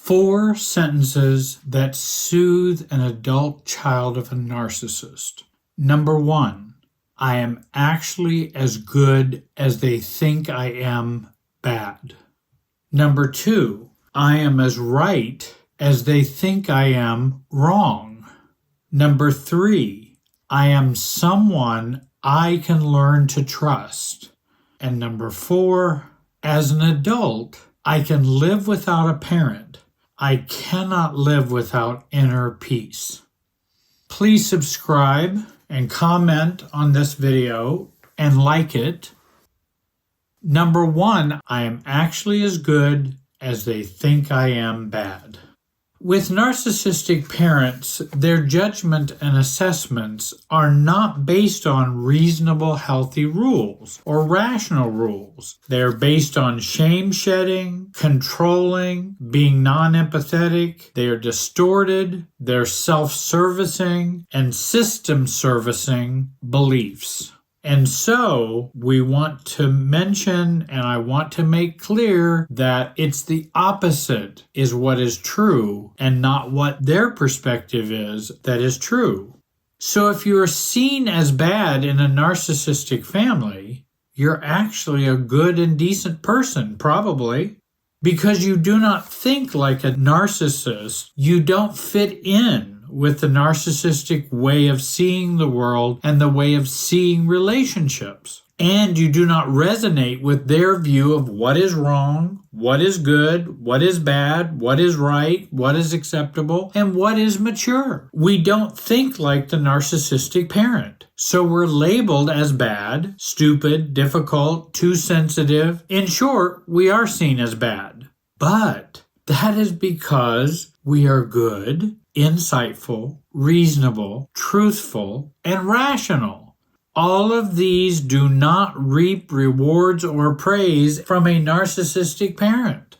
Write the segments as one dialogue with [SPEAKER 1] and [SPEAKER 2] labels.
[SPEAKER 1] 4 sentences that soothe an adult child of a narcissist. Number 1, I am actually as good as they think I am bad. Number 2, I am as right as they think I am wrong. Number 3, I am someone I can learn to trust. And number 4, as an adult, I can live without a parent. I cannot live without inner peace. Please subscribe and comment on this video and like it. Number 1, I am actually as good as they think I am bad. With narcissistic parents, their judgment and assessments are not based on reasonable, healthy rules or rational rules. They are based on shame-shedding, controlling, being non-empathetic. They are distorted, they're self-servicing, and system-servicing beliefs. And so we want to mention and I want to make clear that it's the opposite is what is true and not what their perspective is that is true. So if you are seen as bad in a narcissistic family, you're actually a good and decent person, probably. Because you do not think like a narcissist, you don't fit in with the narcissistic way of seeing the world and the way of seeing relationships. And you do not resonate with their view of what is wrong, what is good, what is bad, what is right, what is acceptable, and what is mature. We don't think like the narcissistic parent. So we're labeled as bad, stupid, difficult, too sensitive. In short, we are seen as bad. But that is because we are good, insightful, reasonable, truthful, and rational. All of these do not reap rewards or praise from a narcissistic parent.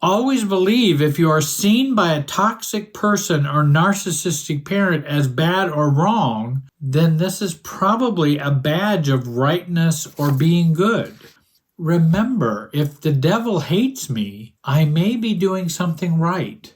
[SPEAKER 1] Always believe if you are seen by a toxic person or narcissistic parent as bad or wrong, then this is probably a badge of rightness or being good. Remember, if the devil hates me, I may be doing something right.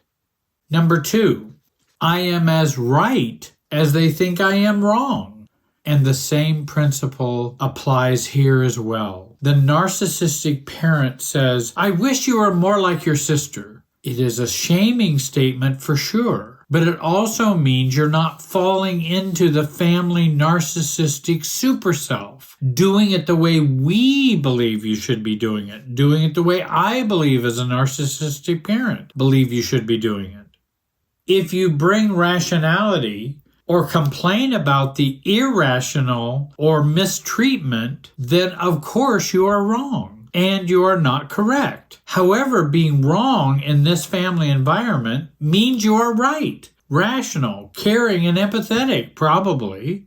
[SPEAKER 1] Number 2, I am as right as they think I am wrong. And the same principle applies here as well. The narcissistic parent says, I wish you were more like your sister. It is a shaming statement for sure, but it also means you're not falling into the family narcissistic super self, doing it the way we believe you should be doing it the way I believe as a narcissistic parent believe you should be doing it. If you bring rationality or complain about the irrational or mistreatment, then of course you are wrong and you are not correct. However, being wrong in this family environment means you are right, rational, caring, and empathetic, probably.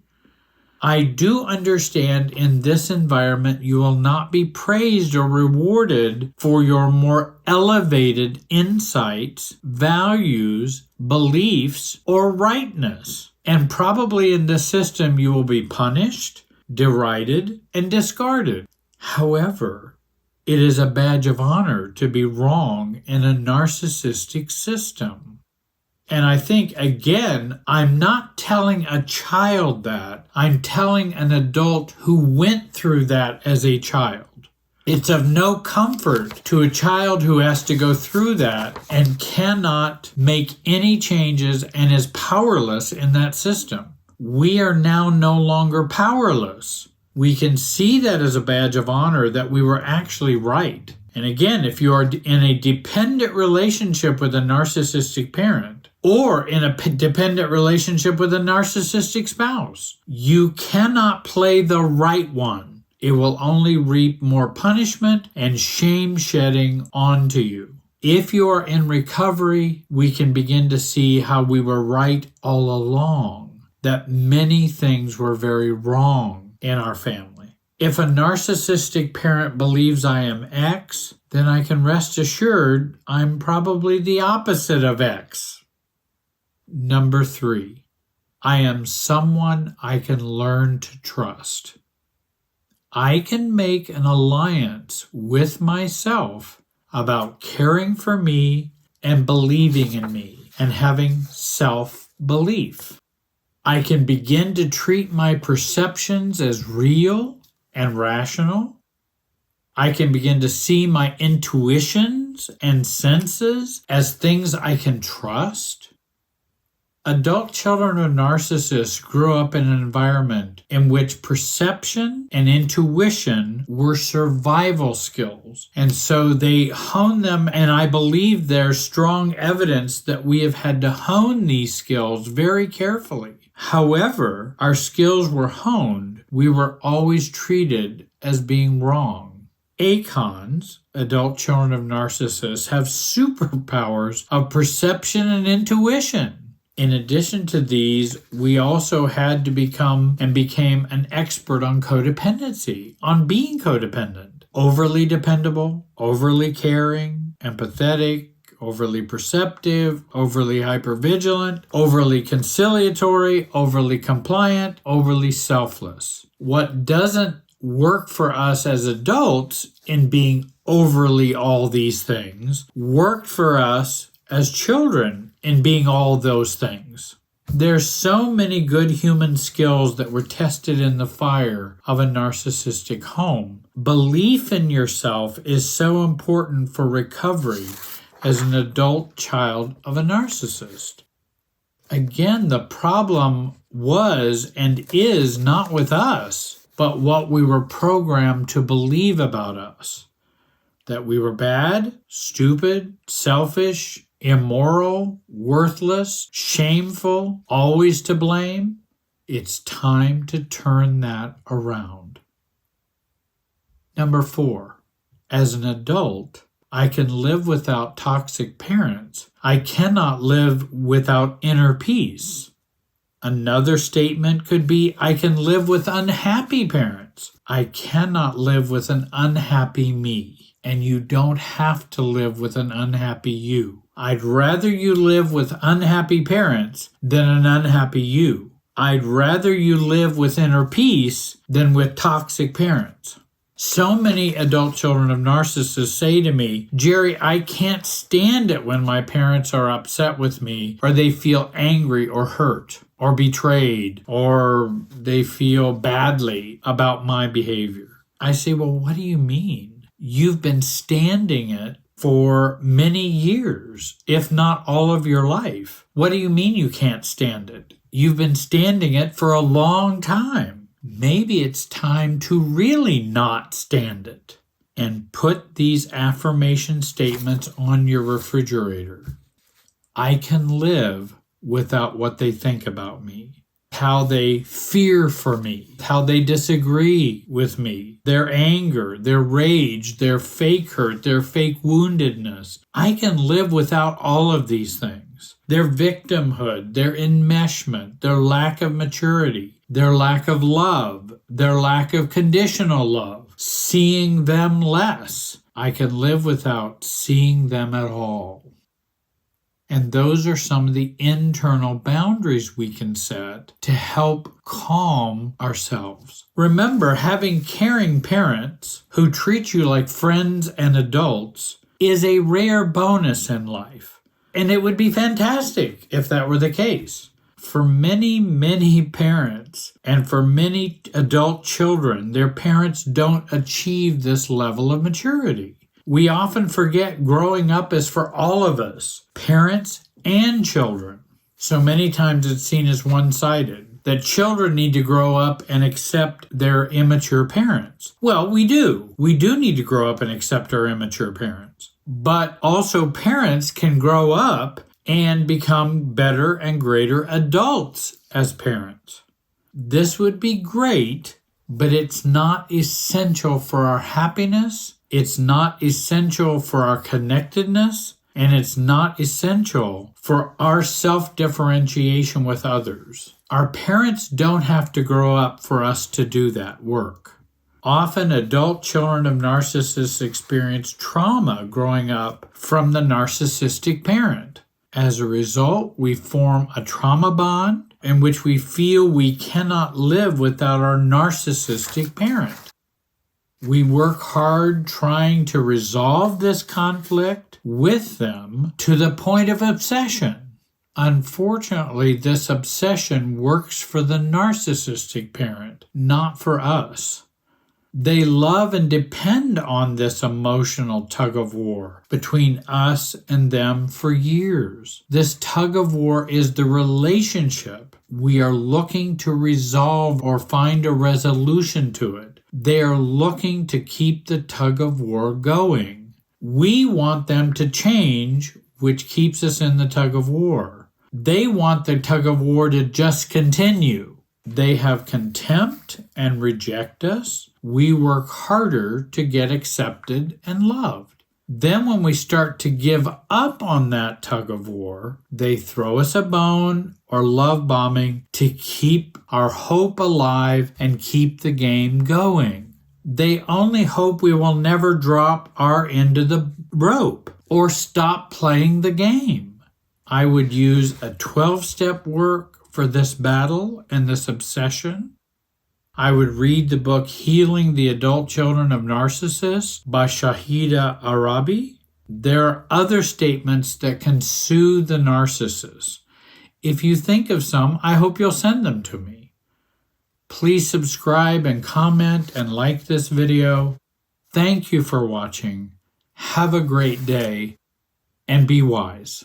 [SPEAKER 1] I do understand in this environment you will not be praised or rewarded for your more elevated insights, values, beliefs, or rightness. And probably in this system you will be punished, derided, and discarded. However, it is a badge of honor to be wrong in a narcissistic system. And I think, again, I'm not telling a child that. I'm telling an adult who went through that as a child. It's of no comfort to a child who has to go through that and cannot make any changes and is powerless in that system. We are now no longer powerless. We can see that as a badge of honor that we were actually right. And again, if you are in a dependent relationship with a narcissistic parent, or in a dependent relationship with a narcissistic spouse, you cannot play the right one. It will only reap more punishment and shame shedding onto you. If you are in recovery, we can begin to see how we were right all along, that many things were very wrong in our family. If a narcissistic parent believes I am X, then I can rest assured I'm probably the opposite of X. Number 3, I am someone I can learn to trust. I can make an alliance with myself about caring for me and believing in me and having self-belief. I can begin to treat my perceptions as real and rational. I can begin to see my intuitions and senses as things I can trust. Adult children of narcissists grew up in an environment in which perception and intuition were survival skills. And so they hone them, and I believe there's strong evidence that we have had to hone these skills very carefully. However, our skills were honed, we were always treated as being wrong. ACONs, adult children of narcissists, have superpowers of perception and intuition. In addition to these, we also had to become and became an expert on codependency, on being codependent. Overly dependable, overly caring, empathetic, overly perceptive, overly hypervigilant, overly conciliatory, overly compliant, overly selfless. What doesn't work for us as adults in being overly all these things worked for us as children in being all those things. There's so many good human skills that were tested in the fire of a narcissistic home. Belief in yourself is so important for recovery as an adult child of a narcissist. Again, the problem was and is not with us, but what we were programmed to believe about us. That we were bad, stupid, selfish, immoral, worthless, shameful, always to blame. It's time to turn that around. Number 4, as an adult, I can live without toxic parents. I cannot live without inner peace. Another statement could be, I can live with unhappy parents. I cannot live with an unhappy me. And you don't have to live with an unhappy you. I'd rather you live with unhappy parents than an unhappy you. I'd rather you live with inner peace than with toxic parents. So many adult children of narcissists say to me, Jerry, I can't stand it when my parents are upset with me, or they feel angry or hurt or betrayed, or they feel badly about my behavior. I say, well, what do you mean? You've been standing it for many years, if not all of your life. What do you mean you can't stand it? You've been standing it for a long time. Maybe it's time to really not stand it. And put these affirmation statements on your refrigerator. I can live without what they think about me, how they fear for me, how they disagree with me, their anger, their rage, their fake hurt, their fake woundedness. I can live without all of these things. Their victimhood, their enmeshment, their lack of maturity, their lack of love, their lack of conditional love, seeing them less. I can live without seeing them at all. And those are some of the internal boundaries we can set to help calm ourselves. Remember, having caring parents who treat you like friends and adults is a rare bonus in life. And it would be fantastic if that were the case. For many, many parents and for many adult children, their parents don't achieve this level of maturity. We often forget growing up is for all of us, parents and children. So many times it's seen as one-sided, that children need to grow up and accept their immature parents. Well, we do. We do need to grow up and accept our immature parents. But also parents can grow up and become better and greater adults as parents. This would be great, but it's not essential for our happiness. It's not essential for our connectedness, and it's not essential for our self-differentiation with others. Our parents don't have to grow up for us to do that work. Often adult children of narcissists experience trauma growing up from the narcissistic parent. As a result, we form a trauma bond in which we feel we cannot live without our narcissistic parent. We work hard trying to resolve this conflict with them to the point of obsession. Unfortunately, this obsession works for the narcissistic parent, not for us. They love and depend on this emotional tug of war between us and them for years. This tug of war is the relationship we are looking to resolve or find a resolution to it. They are looking to keep the tug of war going. We want them to change, which keeps us in the tug of war. They want the tug of war to just continue. They have contempt and reject us. We work harder to get accepted and loved. Then when we start to give up on that tug of war, they throw us a bone or love bombing to keep our hope alive and keep the game going. They only hope we will never drop our end of the rope or stop playing the game. I would use a 12-step work for this battle and this obsession. I would read the book Healing the Adult Children of Narcissists by Shahida Arabi. There are other statements that can soothe the narcissist. If you think of some, I hope you'll send them to me. Please subscribe and comment and like this video. Thank you for watching. Have a great day and be wise.